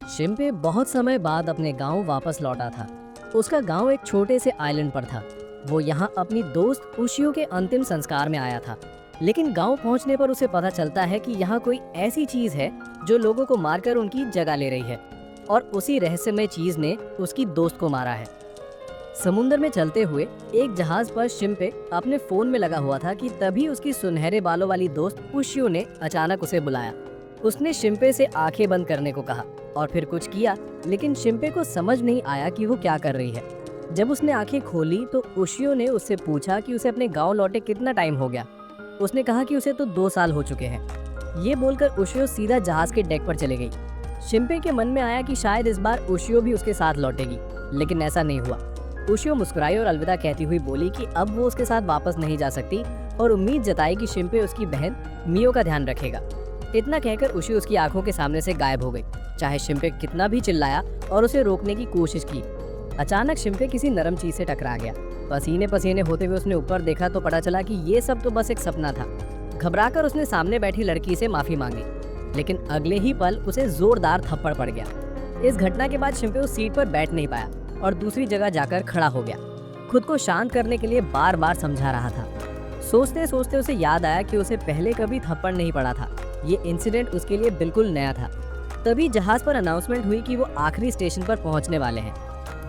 शिंपे बहुत समय बाद अपने गांव वापस लौटा था। उसका गांव एक छोटे से आइलैंड पर था। वो यहाँ अपनी दोस्त उशियो के अंतिम संस्कार में आया था। लेकिन गांव पहुंचने पर उसे पता चलता है कि यहाँ कोई ऐसी चीज है जो लोगों को मारकर उनकी जगह ले रही है, और उसी रहस्यमय चीज ने उसकी दोस्त को मारा है। समुद्र में चलते हुए एक जहाज पर शिंपे अपने फोन में लगा हुआ था कि तभी उसकी सुनहरे बालों वाली दोस्त उशियो ने अचानक उसे बुलाया। उसने शिंपे से आंखें बंद करने को कहा और फिर कुछ किया, लेकिन शिंपे को समझ नहीं आया कि वो क्या कर रही है। जब उसने आंखें खोली तो उशियो ने उससे पूछा कि उसे अपने गांव लौटे कितना टाइम हो गया। उसने कहा कि उसे तो 2 साल हो चुके हैं। ये बोलकर उशियो सीधा जहाज के डेक पर चले गई। शिंपे के मन में आया कि शायद इस बार उशियो भी उसके साथ लौटेगी, लेकिन ऐसा नहीं हुआ। उशियो मुस्कुराई और अलविदा कहती हुई बोली कि अब वो उसके साथ वापस नहीं जा सकती, और उम्मीद जताई कि शिंपे उसकी बहन मियो का ध्यान रखेगा। इतना कहकर उशियो उसकी आंखों के सामने से गायब हो गई, चाहे शिंपे कितना भी चिल्लाया और उसे रोकने की कोशिश की। अचानक शिंपे किसी नरम चीज से टकरा गया। पसीने पसीने होते हुए उसने ऊपर देखा तो पता चला कि ये सब तो बस एक सपना था। घबराकर उसने सामने बैठी लड़की से माफी मांगी, लेकिन अगले ही पल उसे जोरदार थप्पड़ पड़ गया। इस घटना के बाद शिंपे उस सीट पर बैठ नहीं पाया और दूसरी जगह जाकर खड़ा हो गया। खुद को शांत करने के लिए बार बार समझा रहा था। सोचते सोचते उसे याद आया कि उसे पहले कभी थप्पड़ नहीं पड़ा था। ये इंसिडेंट उसके लिए बिल्कुल नया था। तभी जहाज पर अनाउंसमेंट हुई कि वो आखिरी स्टेशन पर पहुंचने वाले हैं।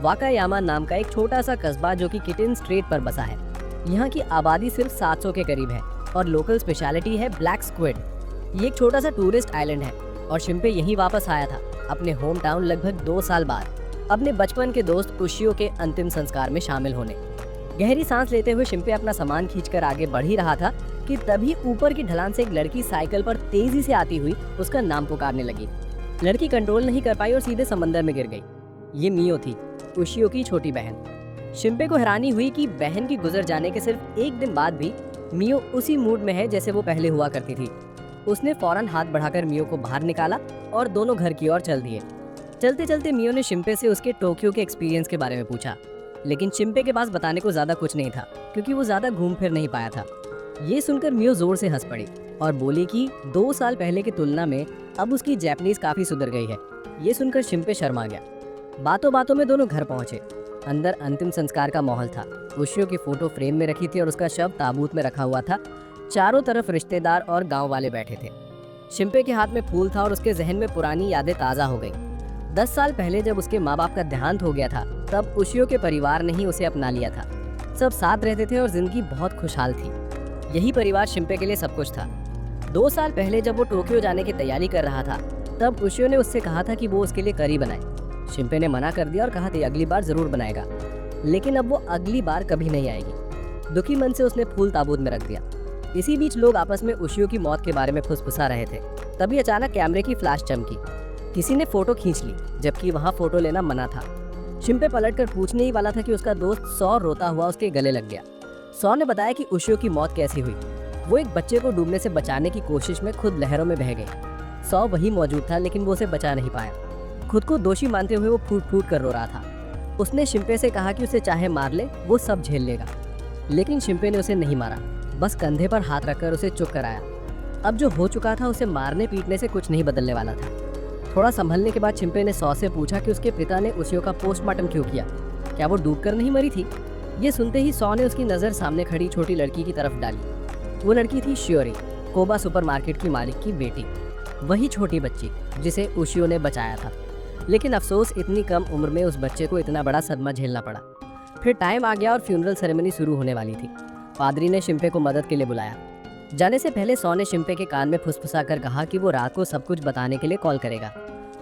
वाकायामा नाम का एक छोटा सा कस्बा जो कि किटिन स्ट्रेट पर बसा है। यहाँ की आबादी सिर्फ 700 के करीब है और लोकल स्पेशलिटी है ब्लैक स्क्विड। ये एक छोटा सा टूरिस्ट आइलैंड है और शिंपे यहीं वापस आया था अपने होम टाउन लगभग 2 साल बाद, अपने बचपन के दोस्त उशियो के अंतिम संस्कार में शामिल होने। गहरी सांस लेते हुए शिंपे अपना सामान खींचकर आगे बढ़ ही रहा था कि तभी ऊपर की ढलान से एक लड़की साइकिल पर तेजी से आती हुई उसका नाम पुकारने लगी। लड़की कंट्रोल नहीं कर पाई और सीधे समंदर में गिर गई। ये मियो थी, उशियो की छोटी बहन। शिंपे को हैरानी हुई कि बहन की गुजर जाने के सिर्फ 1 दिन बाद भी मियो उसी मूड में है जैसे वो पहले हुआ करती थी। उसने फौरन हाथ बढ़ाकर मियो को बाहर निकाला और दोनों घर की ओर चल दिए। चलते चलते मियो ने शिंपे से उसके टोक्यो के एक्सपीरियंस के बारे में पूछा, लेकिन शिंपे के पास बताने को ज्यादा कुछ नहीं था क्योंकि वो ज्यादा घूम फिर नहीं पाया था। ये सुनकर मियो जोर से हंस पड़ी और बोली कि 2 साल पहले की तुलना में अब उसकी जापानीज काफी सुधर गई है। ये सुनकर शिंपे शर्मा गया। बातों बातों में दोनों घर पहुंचे। अंदर अंतिम संस्कार का माहौल था। उशियो की फोटो फ्रेम में रखी थी और उसका शव ताबूत में रखा हुआ था। चारों तरफ रिश्तेदार और गांव वाले बैठे थे। शिंपे के हाथ में फूल था और उसके जहन में पुरानी यादें ताज़ा हो गई। 10 साल पहले जब उसके माँ बाप का देहांत हो गया था तब उशियो के परिवार ने ही उसे अपना लिया था। सब साथ रहते थे और जिंदगी बहुत खुशहाल थी। यही परिवार शिंपे के लिए सब कुछ था। 2 साल पहले जब वो टोक्यो जाने की तैयारी कर रहा था तब उशियो ने उससे कहा था कि वो उसके लिए करी बनाए। शिंपे ने मना कर दिया और कहा था अगली बार जरूर बनाएगा, लेकिन अब वो अगली बार कभी नहीं आएगी। दुखी मन से उसने फूल ताबूत में रख दिया। इसी बीच लोग आपस में उशियो की मौत के बारे में फुसफुसा रहे थे। तभी अचानक कैमरे की फ्लैश चमकी। किसी ने फोटो खींच ली जबकि वहाँ फोटो लेना मना था। शिंपे पलटकर पूछने ही वाला था कि उसका दोस्त सौ रोता हुआ उसके गले लग गया। सौ ने बताया कि उशियो की मौत कैसी हुई। वो एक बच्चे को डूबने से बचाने की कोशिश में खुद लहरों में बह गई। सौ वही मौजूद था लेकिन वो उसे बचा नहीं पाया। खुद को दोषी मानते हुए वो फूट फूट कर रो रहा था। उसने शिंपे से कहा कि उसे चाहे मार ले, वो सब झेल लेगा, लेकिन शिंपे ने उसे नहीं मारा, बस कंधे पर हाथ रखकर उसे चुप कराया। अब जो हो चुका था उसे मारने पीटने से कुछ नहीं बदलने वाला था। थोड़ा संभलने के बाद शिंपे ने सौ से पूछा कि उसके पिता ने उशियो का पोस्टमार्टम क्यों किया, क्या वो डूबकर नहीं मरी थी। ये सुनते ही सौ ने उसकी नज़र सामने खड़ी छोटी लड़की की तरफ डाली। वो लड़की थी शियोरी, कोबा सुपरमार्केट की मालिक की बेटी, वही छोटी बच्ची जिसे उशियो ने बचाया था। लेकिन अफसोस इतनी कम उम्र में उस बच्चे को इतना बड़ा सदमा झेलना पड़ा। फिर टाइम आ गया और फ्यूनरल सेरेमनी शुरू होने वाली थी। पादरी ने शिंपे को मदद के लिए बुलाया। जाने से पहले सौ ने शिंपे के कान में फुसफुसा कर कहा कि वो रात को सब कुछ बताने के लिए कॉल करेगा।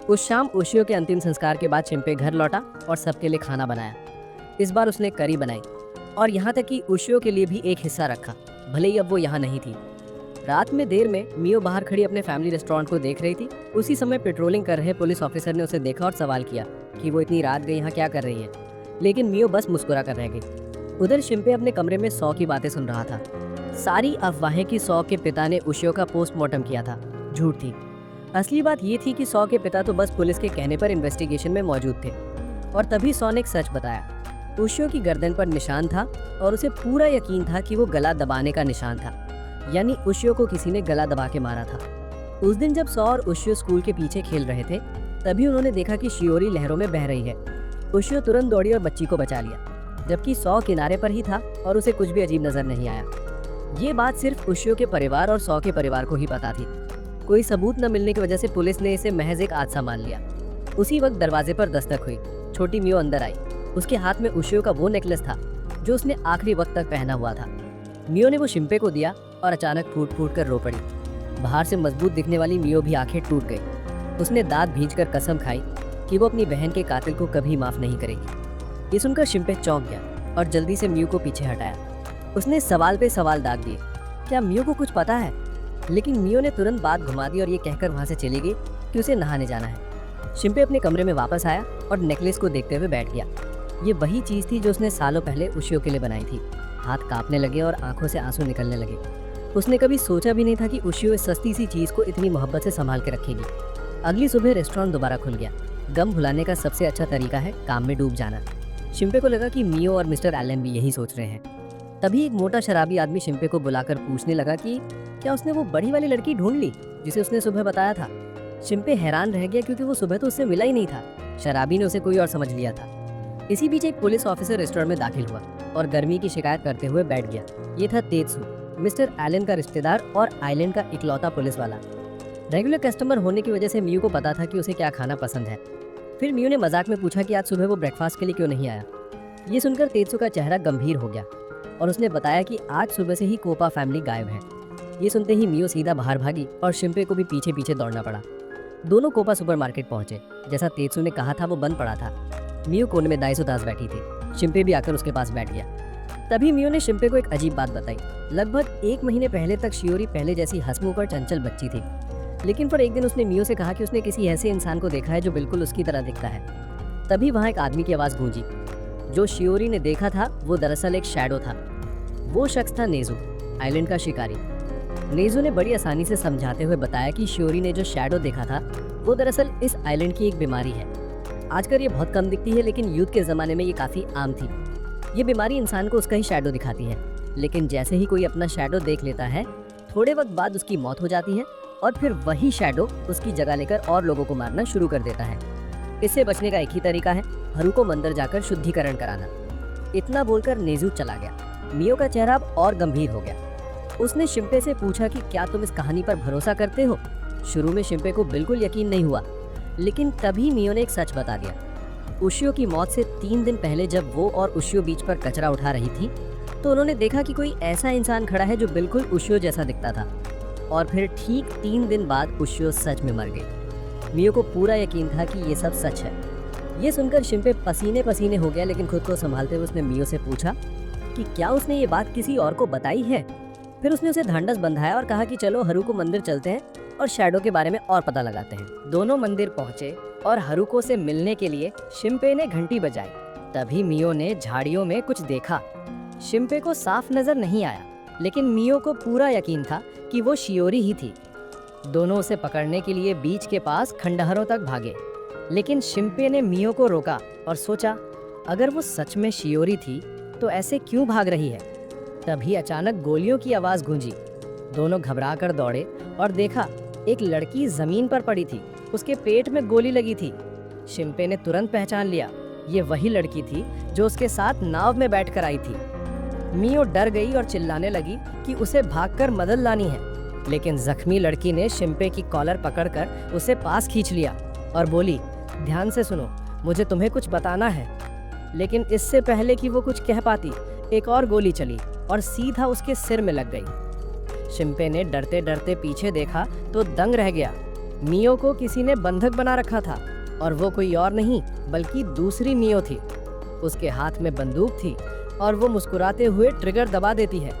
उस शाम उशियो के अंतिम संस्कार के बाद शिंपे घर लौटा और सबके लिए खाना बनाया। इस बार उसने करी बनाई और यहाँ तक कि उशियो के लिए भी एक हिस्सा रखा, भले ही अब वो यहाँ नहीं थी। रात में देर में मियो बाहर खड़ी अपने फैमिली रेस्टोरेंट को देख रही थी। उसी समय पेट्रोलिंग कर रहे पुलिस ऑफिसर ने उसे देखा और सवाल किया कि वो इतनी रात गई यहाँ क्या कर रही है, लेकिन मियो बस मुस्कुरा कर रह गई। उधर शिंपे अपने कमरे में सौ की बातें सुन रहा था। सारी अफवाहें कि सौ के पिता ने उशियो का पोस्टमार्टम किया था झूठ थी। असली बात ये थी कि सौ के पिता तो बस पुलिस के कहने पर इन्वेस्टिगेशन में मौजूद थे। और तभी सौ ने एक सच बताया। उशियो की गर्दन पर निशान था और उसे पूरा यकीन था कि वो गला दबाने का निशान था, यानी उशियो को किसी ने गला दबा के मारा था। उस दिन जब सौ और उशियो स्कूल के पीछे खेल रहे थे तभी उन्होंने देखा कि शियोरी लहरों में बह रही है। उशियो तुरंत दौड़ी और बच्ची को बचा लिया, जबकि सौ किनारे पर ही था और उसे कुछ भी अजीब नजर नहीं आया। ये बात सिर्फ उशियो के परिवार और सौ के परिवार को ही पता थी। कोई सबूत न मिलने की वजह से पुलिस ने इसे महज एक हादसा मान लिया। उसी वक्त दरवाजे पर दस्तक हुई। छोटी मियो अंदर आई। उसके हाथ में उशियो का वो नेकलेस था जो उसने आखिरी वक्त तक पहना हुआ था। मियो ने वो शिम्पे को दिया और अचानक फूट फूट कर रो पड़ी। बाहर से मजबूत दिखने वाली मियो भी आंखें टूट गई। उसने दांत भींचकर कसम खाई कि वो अपनी बहन के कातिल को कभी माफ नहीं करेगी। ये सुनकर शिम्पे चौंक गया और जल्दी से मियो को पीछे हटाया। उसने सवाल पे सवाल दाग दिए, क्या मियो को कुछ पता है? लेकिन मियो ने तुरंत बात घुमा दी और ये कहकर वहाँ से चली गई कि उसे नहाने जाना है। शिम्पे अपने कमरे में वापस आया और नेकलेस को देखते हुए बैठ गया। ये वही चीज़ थी जो उसने सालों पहले उशियो के लिए बनाई थी। हाथ कांपने लगे और आंखों से आंसू निकलने लगे। उसने कभी सोचा भी नहीं था कि उशियो इस सस्ती सी चीज़ को इतनी मोहब्बत से संभाल के रखेगी। अगली सुबह रेस्टोरेंट दोबारा खुल गया। गम भुलाने का सबसे अच्छा तरीका है काम में डूब जाना। शिम्पे को लगा कि मियो और मिस्टर एलन भी यही सोच रहे हैं। तभी एक मोटा शराबी आदमी शिम्पे को बुलाकर पूछने लगा कि क्या उसने वो बड़ी वाली लड़की ढूंढ ली जिसे उसने सुबह बताया था। शिम्पे हैरान रह गया क्योंकि वो सुबह तो उससे मिला ही नहीं था। शराबी ने उसे कोई और समझ लिया था। इसी बीच एक पुलिस ऑफिसर रेस्टोरेंट में दाखिल हुआ और गर्मी की शिकायत करते हुए बैठ गया। ये था तेत्सु, मिस्टर एलन का रिश्तेदार और आइलैंड का इकलौता पुलिस वाला। रेगुलर कस्टमर होने की वजह से मियो को पता था कि उसे क्या खाना पसंद है। फिर मियो ने मजाक में पूछा कि आज सुबह वो ब्रेकफास्ट के लिए क्यों नहीं आया। ये सुनकर तेत्सु का चेहरा गंभीर हो गया और उसने बताया कि आज सुबह से ही कोपा फैमिली गायब है। ये सुनते ही मियो सीधा बाहर भागी और शिम्पे को भी पीछे पीछे दौड़ना पड़ा। दोनों कोपा सुपरमार्केट पहुंचे। जैसा तेत्सु ने कहा था वो बंद पड़ा था। मियो कोने में दाई दास बैठी थी। शिम्पे भी आकर उसके पास बैठ गया। तभी मियो ने शिम्पे को एक अजीब बात बताई। लगभग 1 महीने पहले तक शियोरी पहले जैसी हंसमुख और चंचल बच्ची थी, लेकिन फिर एक दिन उसने मियो से कहा कि उसने किसी ऐसे इंसान को देखा है जो बिल्कुल उसकी तरह दिखता है। तभी वहाँ एक आदमी की आवाज़ गूंजी। जो शियोरी ने देखा था वो दरअसल एक शैडो था। वो शख्स था नेजू, आइलैंड का शिकारी। नेजू ने बड़ी आसानी से समझाते हुए बताया कि शियोरी ने जो शैडो देखा था वो दरअसल इस आइलैंड की एक बीमारी है। आजकल ये बहुत कम दिखती है, लेकिन युद्ध के ज़माने में ये काफ़ी आम थी। ये बीमारी इंसान को उसका ही शैडो दिखाती है, लेकिन जैसे ही कोई अपना शैडो देख लेता है थोड़े वक्त बाद उसकी मौत हो जाती है और फिर वही शैडो उसकी जगह लेकर और लोगों को मारना शुरू कर देता है। इससे बचने का एक ही तरीका है, हारुको मंदिर जाकर शुद्धिकरण कराना। इतना बोलकर नेजू चला गया। मियो का चेहरा अब और गंभीर हो गया। उसने शिम्पे से पूछा कि क्या तुम इस कहानी पर भरोसा करते हो? शुरू में शिम्पे को बिल्कुल यकीन नहीं हुआ, लेकिन तभी मियो ने एक सच बता दिया। उशियो की मौत से 3 दिन पहले जब वो और उशियो बीच पर कचरा उठा रही थी तो उन्होंने देखा कि कोई ऐसा इंसान खड़ा है जो बिल्कुल उशियो जैसा दिखता था। और फिर ठीक 3 दिन बाद उशियो सच में मर गई। मियो को पूरा यकीन था कि ये सब सच है। ये सुनकर शिम्पे पसीने पसीने हो गया, लेकिन खुद को संभालते हुए उसने मियो से पूछा कि क्या उसने ये बात किसी और को बताई है। फिर उसने उसे ढांढस बंधाया और कहा कि चलो हारुको मंदिर चलते हैं और शैडो के बारे में और पता लगाते हैं। दोनों मंदिर पहुंचे और हारुको से मिलने के लिए शिम्पे ने घंटी बजाई। तभी मियो ने झाड़ियों में कुछ देखा। शिम्पे को साफ नजर नहीं आया, लेकिन मियो को पूरा यकीन था कि वो शियोरी ही थी। दोनों उसे पकड़ने के लिए बीच के पास खंडहरों तक भागे, लेकिन शिम्पे ने मियो को रोका और सोचा अगर वो सच में शियोरी थी तो ऐसे क्यों भाग रही है। तभी अचानक गोलियों की आवाज गूंजी। दोनों घबरा कर दौड़े और देखा एक लड़की जमीन पर पड़ी थी। उसके पेट में गोली लगी थी। शिम्पे ने तुरंत पहचान लिया, ये वही लड़की थी जो उसके साथ नाव में बैठकर आई थी। मियो डर गई और चिल्लाने लगी कि उसे भागकर मदद लानी है, लेकिन जख्मी लड़की ने शिम्पे की कॉलर पकड़कर उसे पास खींच लिया और बोली, ध्यान से सुनो, मुझे तुम्हें कुछ बताना है। लेकिन इससे पहले कि वो कुछ कह पाती, एक और गोली चली और सीधा उसके सिर में लग गई। शिम्पे ने डरते डरते पीछे देखा तो दंग रह गया। मियो को किसी ने बंधक बना रखा था और वो कोई और नहीं बल्कि दूसरी मियो थी। उसके हाथ में बंदूक थी और वो मुस्कुराते हुए ट्रिगर दबा देती है।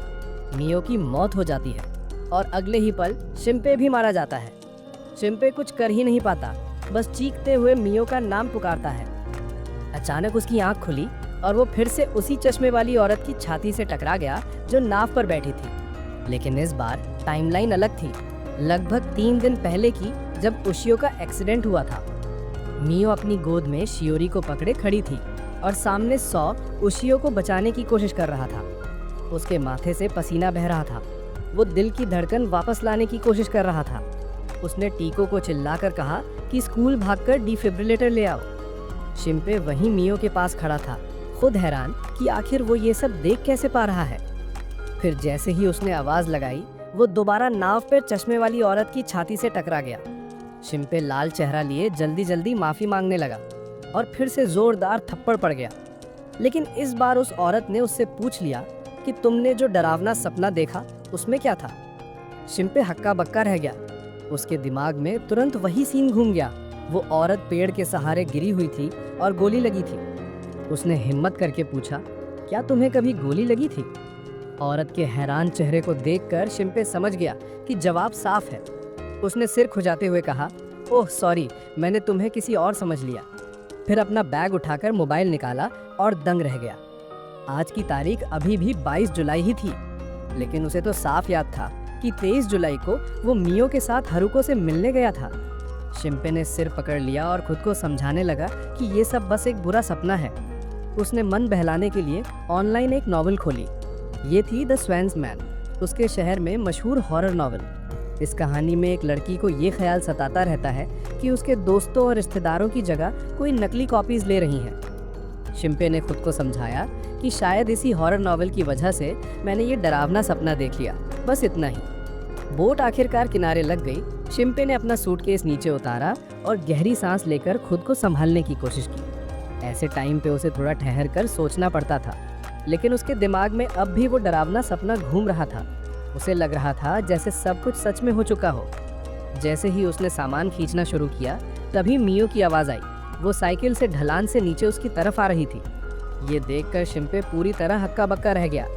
मियो की मौत हो जाती है और अगले ही पल शिम्पे भी मारा जाता है। शिम्पे कुछ कर ही नहीं पाता, बस चीखते हुए मियो का नाम पुकारता है। अचानक उसकी आंख खुली और वो फिर से उसी चश्मे वाली औरत की छाती से टकरा गया जो नाव पर बैठी थी। लेकिन इस बार टाइमलाइन अलग थी, लगभग 3 दिन पहले की, जब उशियो का एक्सीडेंट हुआ था। मियो अपनी गोद में शियोरी को पकड़े खड़ी थी और सामने सौ उशियो को बचाने की कोशिश कर रहा था। उसके माथे से पसीना बह रहा था। वो दिल की धड़कन वापस लाने की कोशिश कर रहा था। उसने टीको को चिल्लाकर कहा कि स्कूल भागकर डिफिब्रिलेटर ले आओ। शिंपे वहीं मियो के पास खड़ा था, खुद हैरान कि आखिर वो ये सब देख कैसे पा रहा है। फिर जैसे ही उसने आवाज लगाई, वो दोबारा नाव पर चश्मे वाली औरत की छाती से टकरा गया। शिंपे लाल चेहरा लिए जल्दी जल्दी माफी मांगने लगा और फिर से जोरदार थप्पड़ पड़ गया। लेकिन इस बार उस औरत ने उससे पूछ लिया कि तुमने जो डरावना सपना देखा उसमें क्या था। शिंपे हक्का बक्का रह गया। उसके दिमाग में तुरंत वही सीन घूम गया। वो औरत पेड़ के सहारे गिरी हुई थी और गोली लगी थी। उसने हिम्मत करके पूछा, क्या तुम्हें कभी गोली लगी थी? औरत के हैरान चेहरे को देखकर शिंपे समझ गया कि जवाब साफ है। उसने सिर खुजाते हुए कहा, ओह सॉरी, मैंने तुम्हें किसी और समझ लिया। फिर अपना बैग उठाकर मोबाइल निकाला और दंग रह गया। आज की तारीख अभी भी 22 जुलाई ही थी, लेकिन उसे तो साफ याद था कि 23 जुलाई को वो मियो के साथ हारुको से मिलने गया था। शिंपे ने सिर पकड़ लिया और खुद को समझाने लगा कि ये सब बस एक बुरा सपना है। उसने मन बहलाने के लिए ऑनलाइन एक नॉवल खोली। ये थी द स्वैन्स मैन, उसके शहर में मशहूर हॉरर नॉवल। इस कहानी में एक लड़की को ये ख्याल सताता रहता है कि उसके दोस्तों और रिश्तेदारों की जगह कोई नकली कॉपीज ले रही हैं। शिंपे ने खुद को समझाया कि शायद इसी हॉरर नॉवल की वजह से मैंने ये डरावना सपना देख लिया, बस इतना ही। बोट आखिरकार किनारे लग गई। शिंपे ने अपना सूटकेस नीचे उतारा और गहरी सांस लेकर खुद को संभालने की कोशिश की। ऐसे टाइम पे उसे थोड़ा ठहर कर सोचना पड़ता था, लेकिन उसके दिमाग में अब भी वो डरावना सपना घूम रहा था। उसे लग रहा था जैसे सब कुछ सच में हो चुका हो। जैसे ही उसने सामान खींचना शुरू किया, तभी मियो की आवाज़ आई। वो साइकिल से ढलान से नीचे उसकी तरफ आ रही थी। ये देखकर शिंपे पूरी तरह हक्का बक्का रह गया।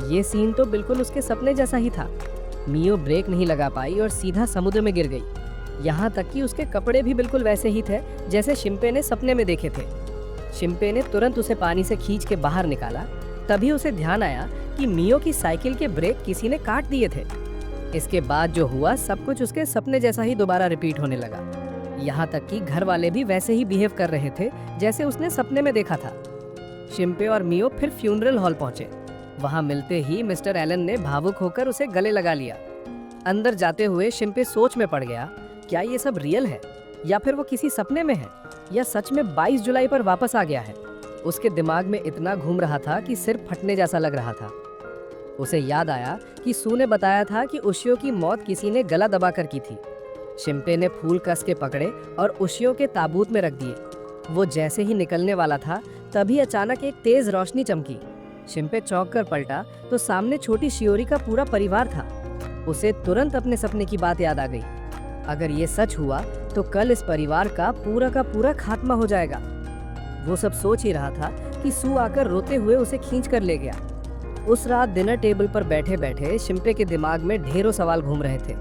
ये सीन तो बिल्कुल उसके सपने जैसा ही था। मियो ब्रेक नहीं लगा पाई और सीधा समुद्र में गिर गई। यहाँ तक कि उसके कपड़े भी बिल्कुल वैसे ही थे जैसे शिंपे ने सपने में देखे थे। शिंपे ने तुरंत उसे पानी से खींच के बाहर निकाला। तभी उसे ध्यान आया कि मियो की साइकिल के ब्रेक किसी ने काट दिए थे। इसके बाद जो हुआ सब कुछ उसके सपने जैसा ही दोबारा रिपीट होने लगा। यहाँ तक कि घर वाले भी वैसे ही बिहेव कर रहे थे जैसे उसने सपने में देखा था। शिंपे और मियो फिर फ्यूनरल हॉल पहुंचे। वहां मिलते ही मिस्टर एलन ने भावुक होकर उसे गले लगा लिया। अंदर जाते हुए शिंपे सोच में पड़ गया, क्या ये सब रियल है या फिर वो किसी सपने में है या सच में 22 जुलाई पर वापस आ गया है। उसके दिमाग में इतना घूम रहा था कि सिर फटने जैसा लग रहा था। उसे याद आया कि सू ने बताया था कि उशियो की मौत किसी ने गला दबाकर की थी। शिंपे ने फूल कस के पकड़े और उशियो के ताबूत में रख दिए। वो जैसे ही निकलने वाला था, तभी अचानक एक तेज रोशनी चमकी। शिंपे चौंक कर पलटा तो सामने छोटी शियोरी का पूरा परिवार था। उसे तुरंत अपने सपने की बात याद आ गई। अगर ये सच हुआ तो कल इस परिवार का पूरा खात्मा हो जाएगा। वो सब सोच ही रहा था कि सू आकर रोते हुए उसे खींच कर ले गया। उस रात डिनर टेबल पर बैठे बैठे शिंपे के दिमाग में ढेरों सवाल घूम रहे थे।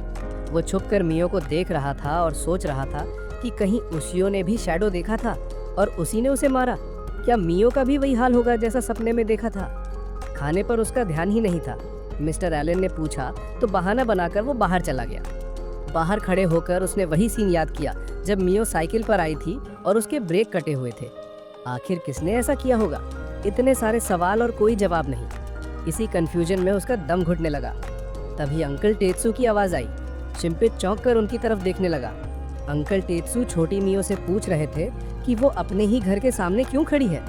वो छुपकर मियो को देख रहा था और सोच रहा था कि कहीं उशियो ने भी शैडो देखा था और उसी ने उसे मारा। क्या मियो का भी वही हाल होगा जैसा सपने में देखा था? खाने पर उसका ध्यान ही नहीं था। मिस्टर एलन ने पूछा तो बहाना बनाकर वो बाहर चला गया। बाहर खड़े होकर उसने वही सीन याद किया जब मियो साइकिल पर आई थी और उसके ब्रेक कटे हुए थे। आखिर किसने ऐसा किया होगा? इतने सारे सवाल और कोई जवाब नहीं। इसी कंफ्यूजन में उसका दम घुटने लगा। तभी अंकल टेत्सू की आवाज आई। शिंपे चौंक कर उनकी तरफ देखने लगा। अंकल टेत्सू छोटी मियो से पूछ रहे थे कि वो अपने ही घर के सामने क्यों खड़ी है।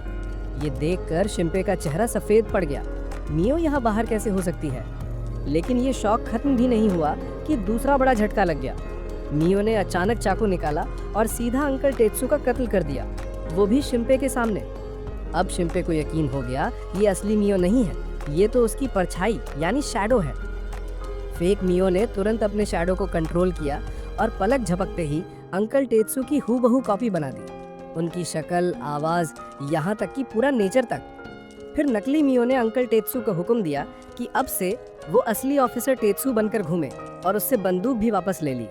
ये देखकर शिंपे का चेहरा सफेद पड़ गया। मियो यहाँ बाहर कैसे हो सकती है? लेकिन ये शौक खत्म भी नहीं हुआ कि दूसरा बड़ा झटका लग गया। मियो ने अचानक चाकू निकाला और सीधा अंकल टेत्सू का कत्ल कर दिया, वो भी शिंपे के सामने। अब शिंपे को यकीन हो गया ये असली मियो नहीं है, ये तो उसकी परछाई यानी शैडो है। फेक मियो ने तुरंत अपने शैडो को कंट्रोल किया और पलक झपकते ही अंकल टेत्सू की हूबहू कॉपी बना दी। उनकी शक्ल, आवाज, यहाँ तक कि पूरा नेचर तक। फिर नकली मियो ने अंकल टेत्सू को हुक्म दिया कि अब से वो असली ऑफिसर टेत्सू बनकर घूमे और उससे बंदूक भी वापस ले ली।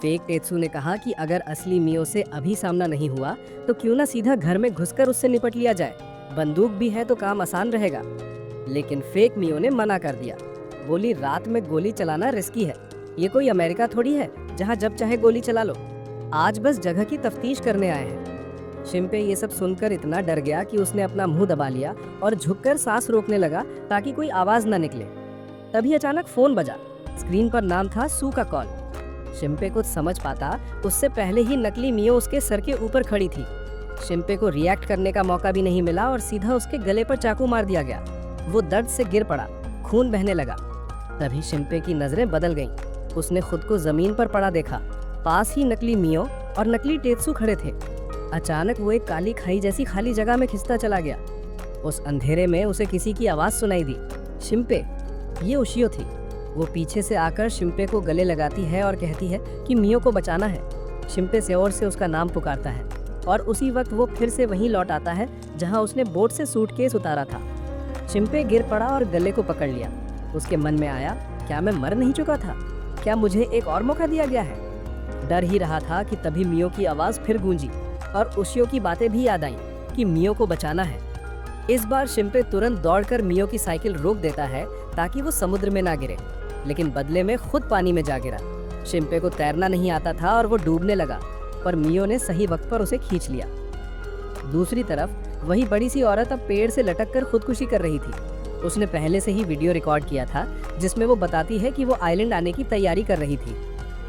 फेक टेत्सू ने कहा कि अगर असली मियो से अभी सामना नहीं हुआ तो क्यों ना सीधा घर में घुसकर उससे निपट लिया जाए, बंदूक भी है तो काम आसान रहेगा। लेकिन फेक मियो ने मना कर दिया। बोली रात में गोली चलाना रिस्की है, ये कोई अमेरिका थोड़ी है जहाँ जब चाहे गोली चला लो। आज बस जगह की तफ्तीश करने आए हैं। शिंपे ये सब सुनकर इतना डर गया कि उसने अपना मुंह दबा लिया और झुककर सांस रोकने लगा ताकि कोई आवाज न निकले। तभी अचानक फोन बजा। स्क्रीन पर नाम था सू का कॉल। शिंपे कुछ समझ पाता उससे पहले ही नकली मियो उसके सर के ऊपर खड़ी थी। शिंपे को रिएक्ट करने का मौका भी नहीं मिला और सीधा उसके गले पर चाकू मार दिया गया। वो दर्द से गिर पड़ा, खून बहने लगा। तभी शिंपे की नजरें बदल गईं। उसने खुद को जमीन पर पड़ा देखा। पास ही नकली मियो और नकली टेत्सु खड़े थे। अचानक वो एक काली खाई जैसी खाली जगह में खिंचता चला गया। उस अंधेरे में उसे किसी की आवाज सुनाई दी, शिंपे। ये उशियो थी। वो पीछे से आकर शिंपे को गले लगाती है और कहती है कि मियो को बचाना है। शिंपे से और से उसका नाम पुकारता है और उसी वक्त वो फिर से वहीं लौट आता है जहां उसने बोट से सूटकेस उतारा था। शिंपे गिर पड़ा और गले को पकड़ लिया। उसके मन में आया, क्या मैं मर नहीं चुका था? क्या मुझे एक और मौका दिया गया है? डर ही रहा था कि तभी मियो की आवाज फिर गूंजी और उशियो की बातें भी याद आईं कि मियो को बचाना है। इस बार शिंपे तुरंत दौड़कर मियो की साइकिल रोक देता है ताकि वो समुद्र में ना गिरे, लेकिन बदले में खुद पानी में जा गिरा। शिंपे को तैरना नहीं आता था और वो डूबने लगा, पर मियो ने सही वक्त पर उसे खींच लिया। दूसरी तरफ वही बड़ी सी औरत अब पेड़ से लटक कर खुदकुशी कर रही थी। उसने पहले से ही वीडियो रिकॉर्ड किया था जिसमें वो बताती है कि वो आइलैंड आने की तैयारी कर रही थी।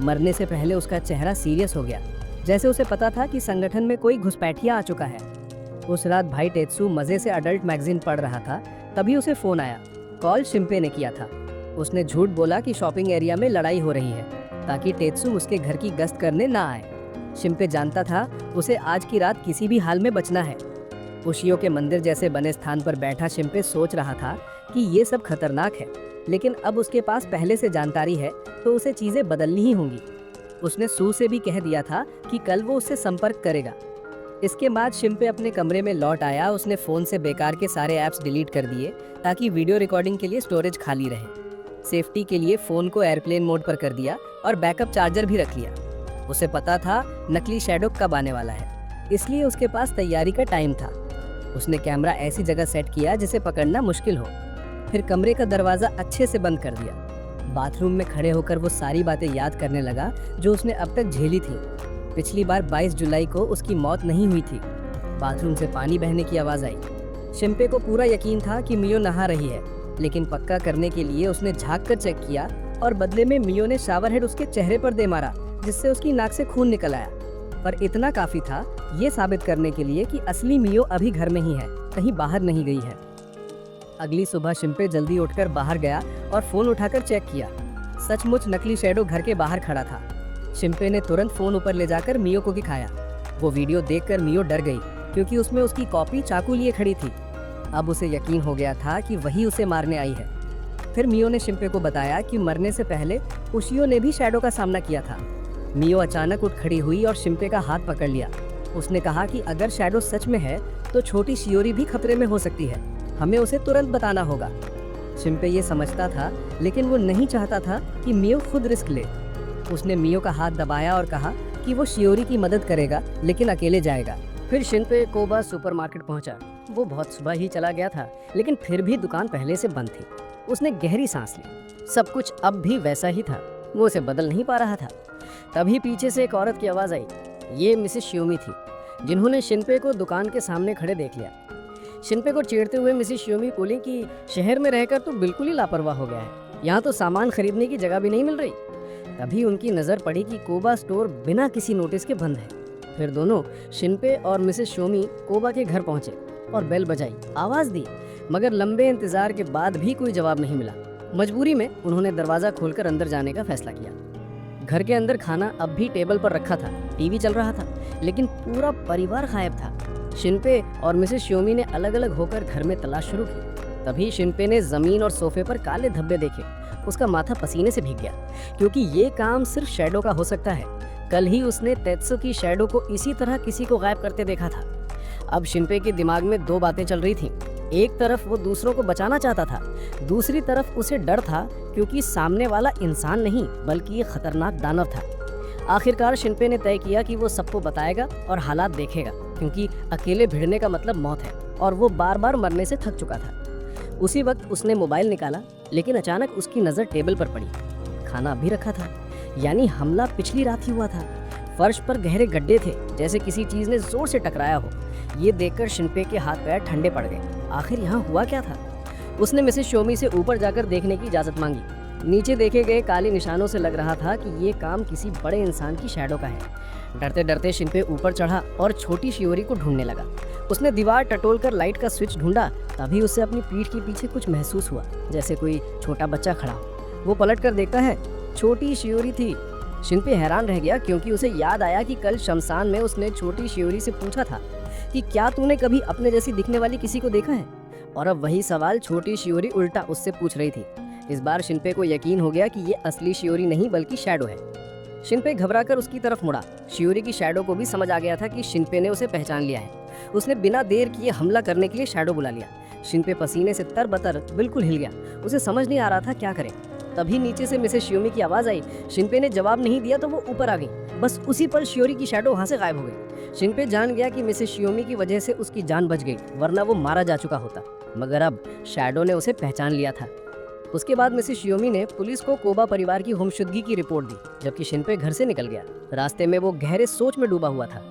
मरने से पहले उसका चेहरा सीरियस हो गया, जैसे उसे पता था कि संगठन में कोई घुसपैठिया आ चुका है। उस रात भाई टेत्सु मजे से अडल्ट मैगजीन पढ़ रहा था, तभी उसे फोन आया। कॉल शिंपे ने किया था। उसने झूठ बोला कि शॉपिंग एरिया में लड़ाई हो रही है ताकि टेत्सु उसके घर की गश्त करने ना आए। शिंपे जानता था उसे आज की रात किसी भी हाल में बचना है। उशियो के मंदिर जैसे बने स्थान पर बैठा शिंपे सोच रहा था कि ये सब खतरनाक है, लेकिन अब उसके पास पहले से जानकारी है तो उसे चीजें बदलनी ही होंगी। उसने सू से भी कह दिया था कि कल वो उससे संपर्क करेगा। इसके बाद शिंपे अपने कमरे में लौट आया। उसने फोन से बेकार के सारे ऐप्स डिलीट कर दिए ताकि वीडियो रिकॉर्डिंग के लिए स्टोरेज खाली रहे। सेफ्टी के लिए फोन को एयरप्लेन मोड पर कर दिया और बैकअप चार्जर भी रख लिया। उसे पता था नकली शैडो कब आने वाला है, इसलिए उसके पास तैयारी का टाइम था। उसने कैमरा ऐसी जगह सेट किया जिसे पकड़ना मुश्किल हो, फिर कमरे का दरवाजा अच्छे से बंद कर दिया। बाथरूम में खड़े होकर वो सारी बातें याद करने लगा जो उसने अब तक झेली थी। पिछली बार 22 जुलाई को उसकी मौत नहीं हुई थी। बाथरूम से पानी बहने की आवाज आई। शिंपे को पूरा यकीन था कि मियो नहा रही है, लेकिन पक्का करने के लिए उसने झाँक कर चेक किया और बदले में मियो ने शावर हेड उसके चेहरे पर दे मारा, जिससे उसकी नाक से खून निकल आया। पर इतना काफी था ये साबित करने के लिए कि असली मियो अभी घर में ही है, कहीं बाहर नहीं गई है। अगली सुबह शिंपे जल्दी उठकर बाहर गया और फोन उठाकर चेक किया। सचमुच नकली शैडो घर के बाहर खड़ा था। शिंपे ने तुरंत फोन ऊपर ले जाकर मियो को दिखाया। वो वीडियो देखकर मियो डर गई क्योंकि उसमें उसकी कॉपी चाकू लिए खड़ी थी। अब उसे यकीन हो गया था कि वही उसे मारने आई है। फिर मियो ने शिंपे को बताया कि मरने से पहले उशियो ने भी शैडो का सामना किया था। मियो अचानक उठ खड़ी हुई और शिंपे का हाथ पकड़ लिया। उसने कहा कि अगर शैडो सच में है तो छोटी शियोरी भी खतरे में हो सकती है, हमें उसे तुरंत बताना होगा। शिंपे ये समझता था, लेकिन वो नहीं चाहता था कि मियो खुद रिस्क ले। उसने मियो का हाथ दबाया और कहा कि वो शियोरी की मदद करेगा, लेकिन अकेले जाएगा। फिर शिंपे कोबा सुपरमार्केट पहुंचा। वो बहुत सुबह ही चला गया था, लेकिन फिर भी दुकान पहले से बंद थी। उसने गहरी सांस ली। सब कुछ अब भी वैसा ही था, वो उसे बदल नहीं पा रहा था। तभी पीछे से एक औरत की आवाज आई। ये मिसेस शियोमी थी, जिन्होंने शिंपे को दुकान के सामने खड़े देख लिया। शिंपे को चीरते हुए मिसेस शियोमी बोली कि शहर में रहकर तो बिल्कुल ही लापरवाह हो गया है, यहाँ तो सामान खरीदने की जगह भी नहीं मिल रही। तभी उनकी नजर पड़ी कि कोबा स्टोर बिना किसी नोटिस के बंद है। फिर दोनों शिंपे और मिसेस शियोमी कोबा के घर पहुंचे और बेल बजाई, आवाज दी, मगर लंबे इंतजार के बाद भी कोई जवाब नहीं मिला। मजबूरी में उन्होंने दरवाजा खोलकर अंदर जाने का फैसला किया। घर के अंदर खाना अब भी टेबल पर रखा था, टीवी चल रहा था, लेकिन पूरा परिवार गायब था। शिंपे और मिसेस शियोमी ने अलग अलग होकर घर में तलाश शुरू की। तभी शिंपे ने जमीन और सोफे पर काले धब्बे देखे। उसका माथा पसीने से भीग गया, क्योंकि ये काम सिर्फ शैडो का हो सकता है। कल ही उसने तेत्सु की शैडो को इसी तरह किसी को गायब करते देखा था। अब शिंपे के दिमाग में दो बातें चल रही थीं। एक तरफ वो दूसरों को बचाना चाहता था, दूसरी तरफ उसे डर था क्योंकि सामने वाला इंसान नहीं बल्कि ये खतरनाक दानव था। आखिरकार शिंपे ने तय किया कि वो सबको बताएगा और हालात देखेगा, क्योंकि अकेले भिड़ने का मतलब मौत है और वो बार बार मरने से थक चुका था। उसी वक्त उसने मोबाइल निकाला, लेकिन अचानक उसकी नज़र टेबल पर पड़ी। खाना भी रखा था, यानी हमला पिछली रात ही हुआ था। फर्श पर गहरे गड्ढे थे, जैसे किसी चीज ने जोर से टकराया हो। ये देखकर शिंपे के हाथ पैर ठंडे पड़ गए। आखिर यहाँ हुआ क्या था? उसने मिसेस शियोमी से ऊपर जाकर देखने की इजाजत मांगी। नीचे देखे गए काले निशानों से लग रहा था कि ये काम किसी बड़े इंसान की शैडो का है। डरते डरते शिनपे ऊपर चढ़ा और छोटी शियोरी को ढूंढने लगा। उसने दीवार टटोल कर लाइट का स्विच ढूंढा, तभी उसे अपनी पीठ के पीछे कुछ महसूस हुआ, जैसे कोई छोटा बच्चा खड़ा हो। वो पलट कर देखता है, छोटी शियोरी थी। शिनपे हैरान रह गया क्योंकि उसे याद आया कि कल शमशान में उसने छोटी शियोरी से पूछा था कि क्या तूने कभी अपने जैसी दिखने वाली किसी को देखा है, और अब वही सवाल छोटी शियोरी उल्टा उससे पूछ रही थी। इस बार शिनपे को यकीन हो गया कि ये असली शियोरी नहीं बल्कि शैडो है। शिनपे घबराकर उसकी तरफ मुड़ा। शियोरी की शैडो को भी समझ आ गया था कि शिनपे ने उसे पहचान लिया है। उसने बिना देर किए हमला करने के लिए शैडो बुला लिया। शिनपे पसीने से तरबतर बिल्कुल हिल गया। उसे समझ नहीं आ रहा था क्या करे। तभी नीचे से मिसेस शियोमी की आवाज आई। शिनपे ने जवाब नहीं दिया तो वो ऊपर आ गई। बस उसी पल शियोरी की शैडो वहां से गायब हो गई। शिनपे जान गया कि मिसेस शियोमी की वजह से उसकी जान बच गई, वरना वो मारा जा चुका होता। मगर अब शैडो ने उसे पहचान लिया था। उसके बाद मिसेस शियोमी ने पुलिस को कोबा परिवार की गुमशुदगी की रिपोर्ट दी, जबकि शिनपे घर से निकल गया। रास्ते में वो गहरे सोच में डूबा हुआ था।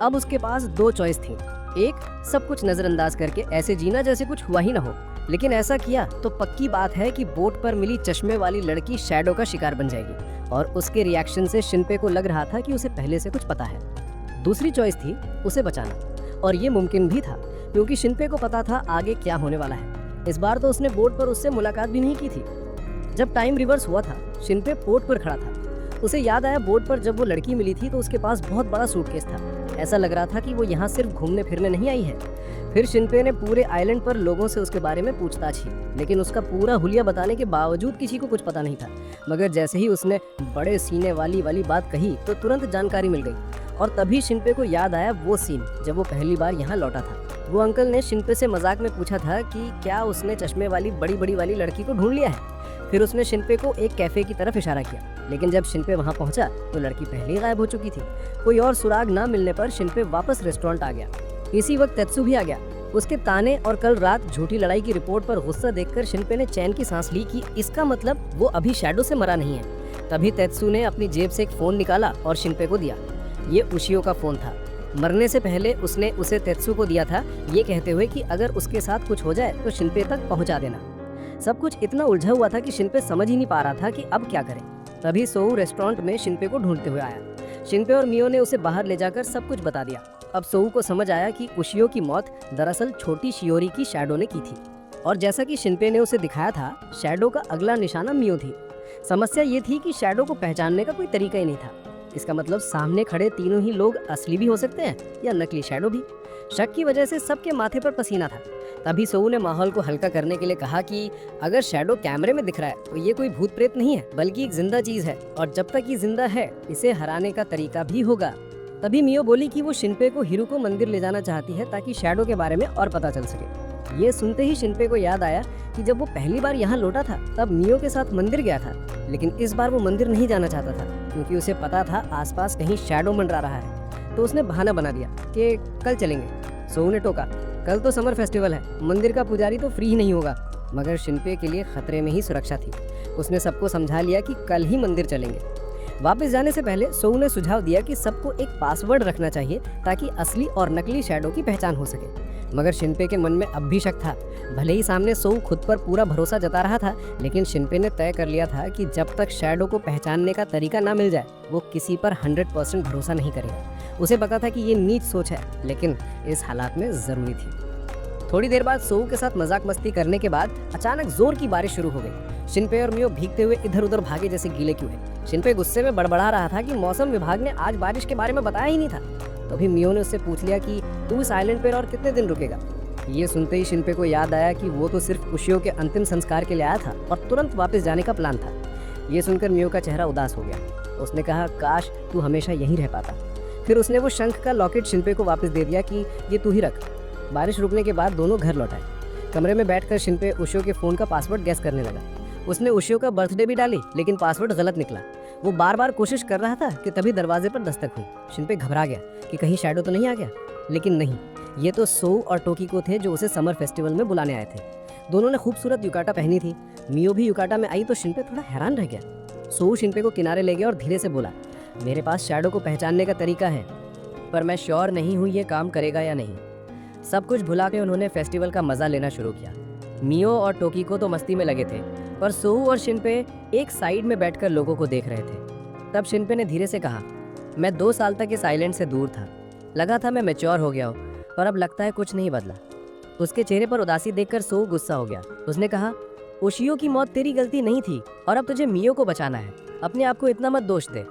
अब उसके पास दो चॉइस थी। एक, सब कुछ नजरअंदाज करके ऐसे जीना जैसे कुछ हुआ ही ना हो, लेकिन ऐसा किया तो पक्की बात है कि बोट पर मिली चश्मे वाली लड़की शैडो का शिकार बन जाएगी, और उसके रिएक्शन से शिनपे को लग रहा था कि उसे पहले से कुछ पता है। दूसरी चॉइस थी उसे बचाना, और ये मुमकिन भी था क्योंकि शिनपे को पता था आगे क्या होने वाला है। इस बार तो उसने बोट पर उससे मुलाकात भी नहीं की थी। जब टाइम रिवर्स हुआ था, शिनपे बोट पर खड़ा था। उसे याद आया बोट पर जब वो लड़की मिली थी तो उसके पास बहुत बड़ा सूटकेस था। ऐसा लग रहा था कि वो यहाँ सिर्फ घूमने फिरने नहीं आई है। फिर शिनपे ने पूरे आइलैंड पर लोगों से उसके बारे में पूछताछ की, लेकिन उसका पूरा हुलिया बताने के बावजूद किसी को कुछ पता नहीं था। मगर जैसे ही उसने बड़े सीने वाली बात कही तो तुरंत जानकारी मिल गई। और तभी शिनपे को याद आया वो सीन जब वो पहली बार यहाँ लौटा था। वो अंकल ने शिनपे से मजाक में पूछा था कि क्या उसने चश्मे वाली बड़ी वाली लड़की को ढूंढ लिया है। फिर उसने शिनपे को एक कैफे की तरफ इशारा किया, लेकिन जब शिनपे वहां पहुंचा तो लड़की पहले ही गायब हो चुकी थी। कोई और सुराग न मिलने पर शिनपे वापस रेस्टोरेंट आ गया। इसी वक्त तेत्सु भी आ गया। उसके ताने और कल रात झूठी लड़ाई की रिपोर्ट पर गुस्सा देखकर शिनपे ने चैन की सांस ली कि इसका मतलब वो अभी शैडो से मरा नहीं है। तभी तेत्सु ने अपनी जेब से एक फोन निकाला और शिनपे को दिया। ये उशियो का फोन था। मरने से पहले उसने उसे तेत्सु को दिया था, ये कहते हुए कि अगर उसके साथ कुछ हो जाए तो शिनपे तक पहुंचा देना। सब कुछ इतना उलझा हुआ था कि शिनपे समझ ही नहीं पा रहा था कि अब क्या करे। तभी सोऊ रेस्टोरेंट में शिनपे को ढूंढते हुए आया। शिनपे और मियो ने उसे बाहर ले जाकर सब कुछ बता दिया। अब सोऊ को समझ आया कि उशियो की मौत दरअसल छोटी शियोरी की शैडो ने की थी, और जैसा कि शिनपे ने उसे दिखाया था, शैडो का अगला निशाना मियो थी। समस्या ये थी कि शैडो को पहचानने का कोई तरीका ही नहीं था। इसका मतलब सामने खड़े तीनों ही लोग असली भी हो सकते हैं या नकली शैडो भी। शक की वजह से सबके माथे पर पसीना था। तभी सोऊ ने माहौल को हल्का करने के लिए कहा कि अगर शैडो कैमरे में दिख रहा है तो ये कोई भूत प्रेत नहीं है, बल्कि एक जिंदा चीज है, और जब तक ये जिंदा है इसे हराने का तरीका भी होगा। तभी मियो बोली कि वो शिनपे को हिरुको मंदिर ले जाना चाहती है ताकि शैडो के बारे में और पता चल सके। ये सुनते ही शिनपे को याद आया कि जब वो पहली बार यहाँ लौटा था तब मियो के साथ मंदिर गया था, लेकिन इस बार वो मंदिर नहीं जाना चाहता था क्योंकि उसे पता था आसपास कहीं शैडो मंडरा रहा है। तो उसने बहाना बना दिया कि कल चलेंगे। सोऊ ने टोका, कल तो समर फेस्टिवल है, मंदिर का पुजारी तो फ्री ही नहीं होगा। मगर शिनपे के लिए खतरे में ही सुरक्षा थी। उसने सबको समझा लिया कि कल ही मंदिर चलेंगे। वापस जाने से पहले सोऊ ने सुझाव दिया कि सबको एक पासवर्ड रखना चाहिए ताकि असली और नकली शैडो की पहचान हो सके। मगर शिनपे के मन में अब भी शक था। भले ही सामने सोऊ खुद पर पूरा भरोसा जता रहा था, लेकिन शिनपे ने तय कर लिया था कि जब तक शैडो को पहचानने का तरीका ना मिल जाए वो किसी पर 100% भरोसा नहीं करेगा। उसे पता था कि ये नीच सोच है, लेकिन इस हालात में जरूरी थी। थोड़ी देर बाद सोऊ के साथ मजाक मस्ती करने के बाद अचानक जोर की बारिश शुरू हो गई। शिनपे और मियो भीगते हुए इधर उधर भागे जैसे गीले क्यों है। शिनपे गुस्से में बड़बड़ा रहा था कि मौसम विभाग ने आज बारिश के बारे में बताया ही नहीं था। तभी मियो ने उससे पूछ लिया कि तू इस आइलैंड पर और कितने दिन रुकेगा। ये सुनते ही शिनपे को याद आया कि वो तो सिर्फ उशियो के अंतिम संस्कार के लिए आया था और तुरंत वापस जाने का प्लान था। ये सुनकर मियो का चेहरा उदास हो गया। उसने कहा, काश तू हमेशा यहीं रह पाता। फिर उसने वो शंख का लॉकेट शिनपे को वापस दे दिया कि ये तू ही रख। बारिश रुकने के बाद दोनों घर लौट आए। कमरे में बैठकर शिनपे उशियो के फोन का पासवर्ड गैस करने लगा। उसने उशियो का बर्थडे भी डाली, लेकिन पासवर्ड गलत निकला। वो बार बार कोशिश कर रहा था कि तभी दरवाजे पर दस्तक हुई। शिनपे घबरा गया कि कहीं शैडो तो नहीं आ गया, लेकिन नहीं, ये तो सोऊ और टोकीको थे जो उसे समर फेस्टिवल में बुलाने आए थे। दोनों ने खूबसूरत युकाटा पहनी थी। मियो भी युकाटा में आई तो शिनपे थोड़ा हैरान रह गया। सोऊ शिनपे को किनारे ले गया और धीरे से बोला, मेरे पास शैडो को पहचानने का तरीका है, पर मैं श्योर नहीं हूँ ये काम करेगा या नहीं। सब कुछ भुला के उन्होंने फेस्टिवल का मजा लेना शुरू किया। मियो और टोकीको तो मस्ती में लगे थे पर सोहू और शिनपे एक साइड में बैठकर लोगों को देख रहे थे। तब शिनपे ने धीरे से कहा, मैं 2 साल तक इस आइलैंड से दूर था। लगा था मैं मैच्योर हो गया हूँ, पर अब लगता है कुछ नहीं बदला। उसके चेहरे पर उदासी देखकर सोहू गुस्सा हो गया। उसने कहा, उशियो की मौत तेरी गलती नहीं थी और अब तुझे मियो को बचाना है। अपने आप को इतना मत दोष दे।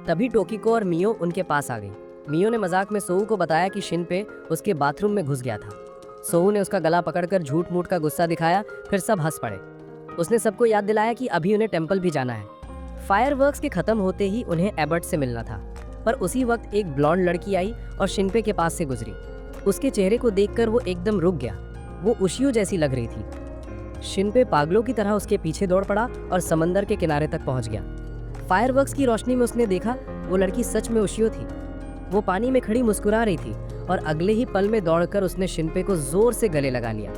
तभी टोकिको और मियो उनके पास आ गई। मियो ने मजाक में सोहू को बताया कि शिनपे उसके बाथरूम में घुस गया था। सोहू ने उसका गला पकड़कर झूठ मूठ का गुस्सा दिखाया, फिर सब हंस पड़े। उसने सबको याद दिलाया कि अभी उन्हें टेम्पल भी जाना है। फायरवर्क्स के खत्म होते ही उन्हें एबर्ट से मिलना था, पर उसी वक्त एक ब्लॉन्ड लड़की आई और शिनपे के पास से गुजरी। उसके चेहरे को देखकर वो एकदम रुक गया। वो उशियो जैसी लग रही थी। शिनपे पागलों की तरह उसके पीछे दौड़ पड़ा और समंदर के किनारे तक पहुंच गया। फायरवर्क्स की रोशनी में उसने देखा वो लड़की सच में उशियो थी। वो पानी में खड़ी मुस्कुरा रही थी और अगले ही पल में दौड़कर उसने शिनपे को जोर से गले लगा लिया।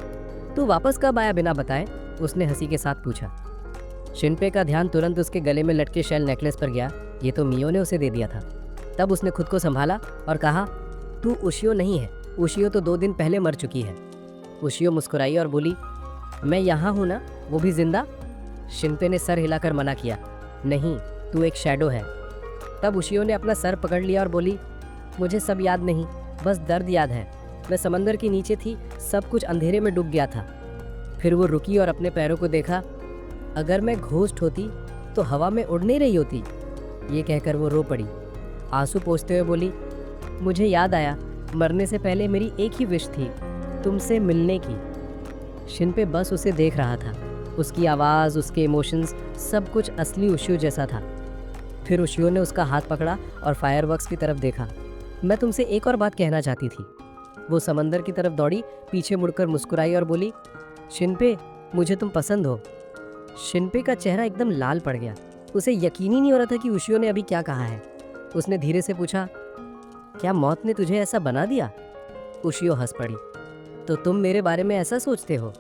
तू वापस कब आया बिना बताए? उसने हंसी के साथ पूछा। शिनपे का ध्यान तुरंत उसके गले में लटके शेल नेकलेस पर गया। ये तो मियो ने उसे दे दिया था। तब उसने खुद को संभाला और कहा, तू उशियो नहीं है। उशियो तो 2 दिन पहले मर चुकी है। उशियो मुस्कुराई और बोली, मैं यहाँ हूँ ना, वो भी जिंदा। शिनपे ने सर हिलाकर मना किया, नहीं, तू एक शैडो है। तब उशियो ने अपना सर पकड़ लिया और बोली, मुझे सब याद नहीं, बस दर्द याद है। मैं समंदर के नीचे थी, सब कुछ अंधेरे में डूब गया था। फिर वो रुकी और अपने पैरों को देखा। अगर मैं घोस्ट होती तो हवा में उड़ नहीं रही होती। ये कहकर वो रो पड़ी। आंसू पोंछते हुए बोली, मुझे याद आया, मरने से पहले मेरी एक ही विश थी, तुमसे मिलने की। शिनपे बस उसे देख रहा था। उसकी आवाज़, उसके इमोशंस, सब कुछ असली उशियो जैसा था। फिर उशियो ने उसका हाथ पकड़ा और फायरवर्क्स की तरफ देखा। मैं तुमसे एक और बात कहना चाहती थी। वो समंदर की तरफ दौड़ी, पीछे मुड़कर मुस्कुराई और बोली, शिनपे, मुझे तुम पसंद हो। शिनपे का चेहरा एकदम लाल पड़ गया। उसे यकीन ही नहीं हो रहा था कि उशियो ने अभी क्या कहा है। उसने धीरे से पूछा, क्या मौत ने तुझे ऐसा बना दिया? उशियो हंस पड़ी। तो तुम मेरे बारे में ऐसा सोचते हो?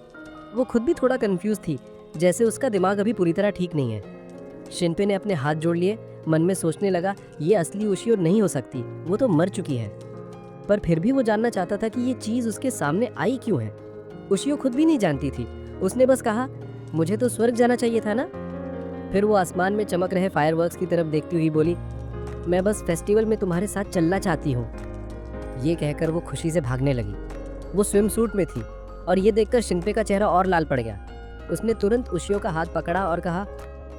वो खुद भी थोड़ा कंफ्यूज थी, जैसे उसका दिमाग अभी पूरी तरह ठीक नहीं है। शिनपे ने अपने हाथ जोड़ लिए, मन में सोचने लगा, ये असली उशियो नहीं हो सकती, वो तो मर चुकी है। पर फिर भी वो जानना चाहता था कि ये चीज़ उसके सामने आई क्यों है। उशियो खुद भी नहीं जानती थी। उसने बस कहा, मुझे तो स्वर्ग जाना चाहिए था ना। फिर वो आसमान में चमक रहे फायरवर्क्स की तरफ देखती हुई बोली, मैं बस फेस्टिवल में तुम्हारे साथ चलना चाहती हूँ। ये कहकर वो खुशी से भागने लगी। वो स्विम सूट में थी और ये देखकर शिनपे का चेहरा और लाल पड़ गया। उसने तुरंत उशियो का हाथ पकड़ा और कहा,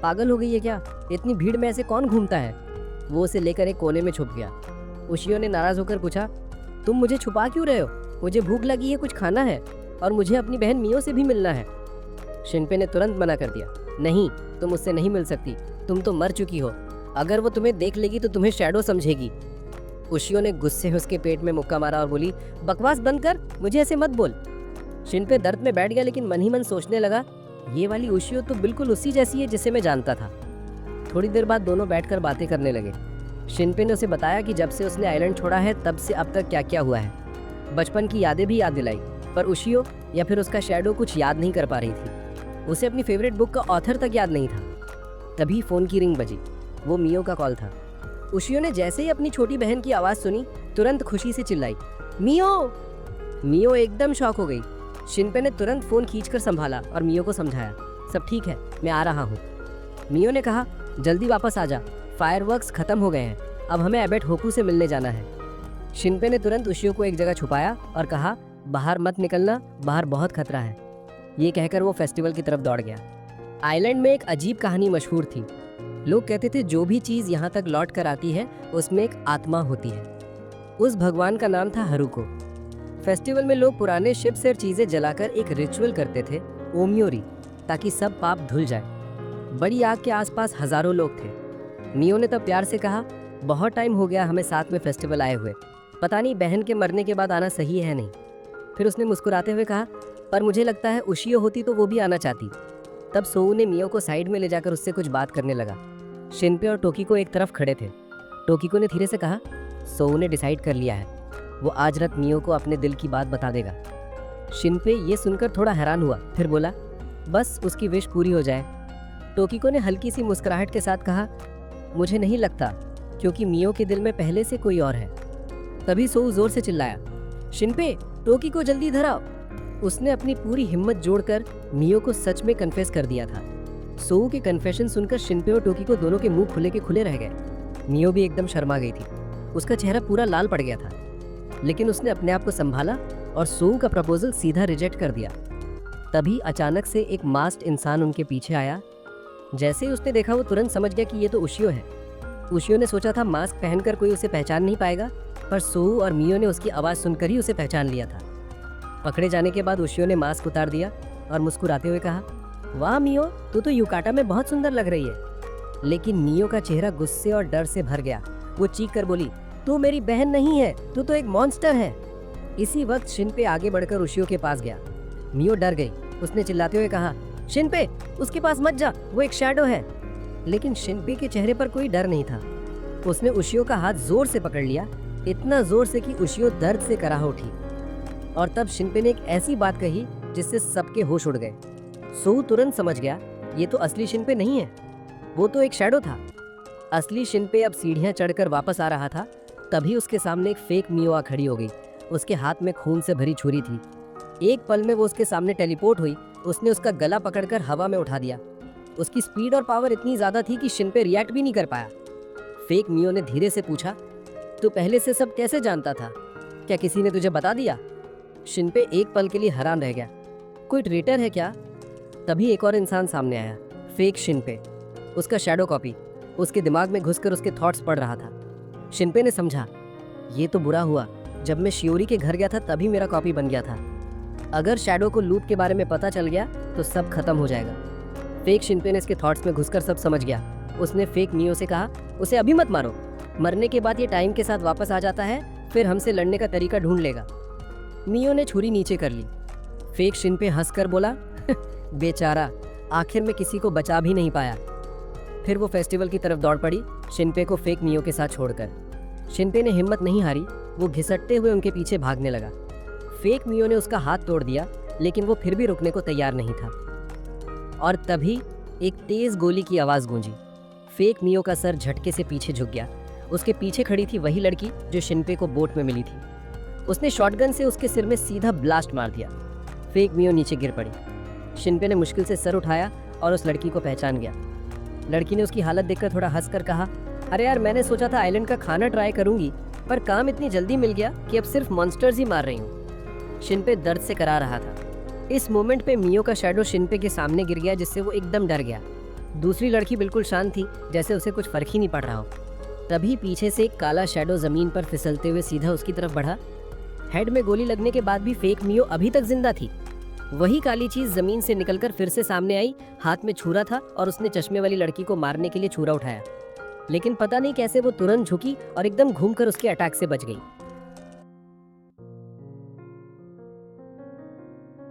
पागल हो गई है क्या? इतनी भीड़ में ऐसे कौन घूमता है? वो उसे लेकर एक कोने में छुप गया। उशियो ने नाराज होकर पूछा, तुम मुझे छुपा क्यों रहे हो? मुझे भूख लगी है, कुछ खाना है और मुझे अपनी बहन मियो से भी मिलना है। शिनपे ने तुरंत मना कर दिया, नहीं, तुम उससे नहीं मिल सकती, तुम तो मर चुकी हो। अगर वो तुम्हें देख लेगी तो तुम्हें शैडो समझेगी। उशियो ने गुस्से में उसके पेट में मुक्का मारा और बोली, बकवास बंद कर, मुझे ऐसे मत बोल। शिनपे दर्द में बैठ गया, लेकिन मन ही मन सोचने लगा, ये वाली उशियो तो बिल्कुल उसी जैसी है जिसे मैं जानता था। थोड़ी देर बाद दोनों बैठकर बातें करने लगे। शिनपे ने उसे बताया कि जब से उसने आइलैंड छोड़ा है तब से अब तक क्या क्या हुआ है। बचपन की यादें भी याद दिलाई, पर उशियो या फिर उसका शैडो कुछ याद नहीं कर पा रही थी। उसे अपनी फेवरेट बुक का ऑथर तक याद नहीं था। तभी फोन की रिंग बजी। वो मियो का कॉल था। उशियो ने जैसे ही अपनी छोटी बहन की आवाज़ सुनी, तुरंत खुशी से चिल्लाई, मियो! मियो एकदम शॉक हो गई। शिनपे ने तुरंत फ़ोन खींचकर संभाला और मियो को समझाया, सब ठीक है, मैं आ रहा हूँ। मियो ने कहा, जल्दी वापस आ जा, फायरवर्क्स खत्म हो गए हैं, अब हमें एबेट होकू से मिलने जाना है। शिनपे ने तुरंत उशियो को एक जगह छुपाया और कहा, बाहर मत निकलना, बाहर बहुत खतरा है। ये कहकर वो फेस्टिवल की तरफ दौड़ गया। आइलैंड में एक अजीब कहानी मशहूर थी। लोग कहते थे जो भी चीज़ यहाँ तक लौट कर आती है उसमें एक आत्मा होती है। उस भगवान का नाम था हरुको। फेस्टिवल में लोग पुराने शिप से चीज़ें जलाकर एक रिचुअल करते थे, ओमियोरी, ताकि सब पाप धुल जाए। बड़ी आग के आसपास हजारों लोग थे। मियो ने तब प्यार से कहा, बहुत टाइम हो गया हमें साथ में फेस्टिवल आए हुए, पता नहीं बहन के मरने के बाद आना सही है नहीं। फिर उसने मुस्कुराते हुए कहा, पर मुझे लगता है उशियो होती तो वो भी आना चाहती। तब सोऊ ने मियो को साइड में ले जाकर उससे कुछ बात करने लगा। शिनपे और टोकिको एक तरफ खड़े थे। टोकिको ने धीरे से कहा, सोऊ ने डिसाइड कर लिया है, वो आज रात मियो को अपने दिल की बात बता देगा। शिनपे ये सुनकर थोड़ा हैरान हुआ, फिर बोला, बस उसकी विश पूरी हो जाए। टोकिको ने हल्की सी मुस्कुराहट के साथ कहा, मुझे नहीं लगता, क्योंकि मियो के दिल में पहले से कोई और है। तभी सोऊ जोर से चिल्लाया, शिनपे, टोकिको जल्दी इधर आओ। उसने अपनी पूरी हिम्मत जोड़कर मियो को सच में कन्फेस कर दिया था। सोऊ के कन्फेशन सुनकर शिनपे और टोकी को दोनों के मुंह खुले के खुले रह गए। मियो भी एकदम शर्मा गई थी, उसका चेहरा पूरा लाल पड़ गया था, लेकिन उसने अपने आप को संभाला और सोऊ का प्रपोजल सीधा रिजेक्ट कर दिया। तभी अचानक से एक मास्क्ड इंसान उनके पीछे आया। जैसे ही उसने देखा वो तुरंत समझ गया कि ये तो उशियो है। उशियो ने सोचा था मास्क पहनकर कोई उसे पहचान नहीं पाएगा, पर सोऊ और मियो ने उसकी आवाज़ सुनकर ही उसे पहचान लिया था। पकड़े जाने के बाद उशियो ने मास्क उतार दिया और मुस्कुराते हुए कहा, वाह मियो, तू तो युकाटा में बहुत सुंदर लग रही है। लेकिन मियो का चेहरा गुस्से और डर से भर गया। वो चीख कर बोली, तू मेरी बहन नहीं है, तू तो एक मॉन्स्टर है। इसी वक्त शिनपे आगे बढ़कर उशियो के पास गया। मियो डर गई। उसने चिल्लाते हुए कहा, शिनपे, उसके पास मत जा, वो एक शैडो है। लेकिन शिनपे के चेहरे पर कोई डर नहीं था। उसने उशियो का हाथ जोर से पकड़ लिया, इतना जोर से कि उशियो दर्द से कराह उठी। और तब शिनपे ने एक ऐसी बात कही जिससे सबके होश उड़ गए। सोऊ तुरंत समझ गया, ये तो असली शिनपे नहीं है, वो तो एक शैडो था। असली शिनपे अब सीढ़ियां चढ़कर वापस आ रहा था। तभी उसके सामने एक फेक मियो आ खड़ी हो गई। उसके हाथ में खून से भरी छुरी थी। एक पल में वो उसके सामने टेलीपोर्ट हुई। उसने उसका गला पकड़कर हवा में उठा दिया। उसकी स्पीड और पावर इतनी ज्यादा थी कि शिनपे रिएक्ट भी नहीं कर पाया। फेक मियो ने धीरे से पूछा, तू पहले से सब कैसे जानता था? क्या किसी ने तुझे बता दिया? शिनपे एक पल के लिए हैरान रह गया। कोई ट्रेटर है क्या? तभी एक और इंसान सामने आया, फेक शिनपे, उसका शैडो कॉपी। उसके दिमाग में घुसकर उसके थॉट्स पढ़ रहा था। शिनपे ने समझा, ये तो बुरा हुआ, जब मैं शियोरी के घर गया था तभी मेरा कॉपी बन गया था। अगर शैडो को लूप के बारे में पता चल गया तो सब खत्म हो जाएगा। फेक शिनपे ने इसके थॉट्स में घुसकर सब समझ गया। उसने फेक मियो से कहा, उसे अभी मत मारो, मरने के बाद ये टाइम के साथ वापस आ जाता है, फिर हमसे लड़ने का तरीका ढूंढ लेगा। मियो ने छुरी नीचे कर ली। फेक शिनपे हंसकर बोला, बेचारा, आखिर में किसी को बचा भी नहीं पाया। फिर वो फेस्टिवल की तरफ दौड़ पड़ी, शिनपे को फेक मियो के साथ छोड़कर। शिनपे ने हिम्मत नहीं हारी, वो घिसटते हुए उनके पीछे भागने लगा। फेक मियो ने उसका हाथ तोड़ दिया, लेकिन वो फिर भी रुकने को तैयार नहीं था। और तभी एक तेज गोली की आवाज गूंजी। फेक मियो का सर झटके से पीछे झुक गया। उसके पीछे खड़ी थी वही लड़की जो शिनपे को बोट में मिली थी। उसने शॉटगन से उसके सिर में सीधा ब्लास्ट मार दिया। फेक मियो नीचे गिर पड़ी। शिनपे ने मुश्किल से सर उठाया और उस लड़की को पहचान गया। लड़की ने उसकी हालत देखकर थोड़ा हंसकर कहा, अरे यार, मैंने सोचा था आइलैंड का खाना ट्राई करूंगी, पर काम इतनी जल्दी मिल गया कि अब सिर्फ मॉन्स्टर्स ही मार रही हूँ। शिनपे दर्द से करा रहा था। इस मोमेंट पे मियो का शैडो शिनपे के सामने गिर गया, जिससे वो एकदम डर गया। दूसरी लड़की बिल्कुल शांत थी, जैसे उसे कुछ फर्क ही नहीं पड़ रहा हो। तभी पीछे से एक काला शैडो जमीन पर फिसलते हुए सीधा उसकी तरफ बढ़ा। हेड में गोली लगने के बाद भी फेक मियो अभी तक जिंदा थी। वही काली चीज जमीन से निकलकर फिर से सामने आई। हाथ में छुरा था और उसने चश्मे वाली लड़की को मारने के लिए छुरा उठाया, लेकिन पता नहीं कैसे वो तुरंत झुकी और एकदम घूमकर उसके अटैक से बच गई।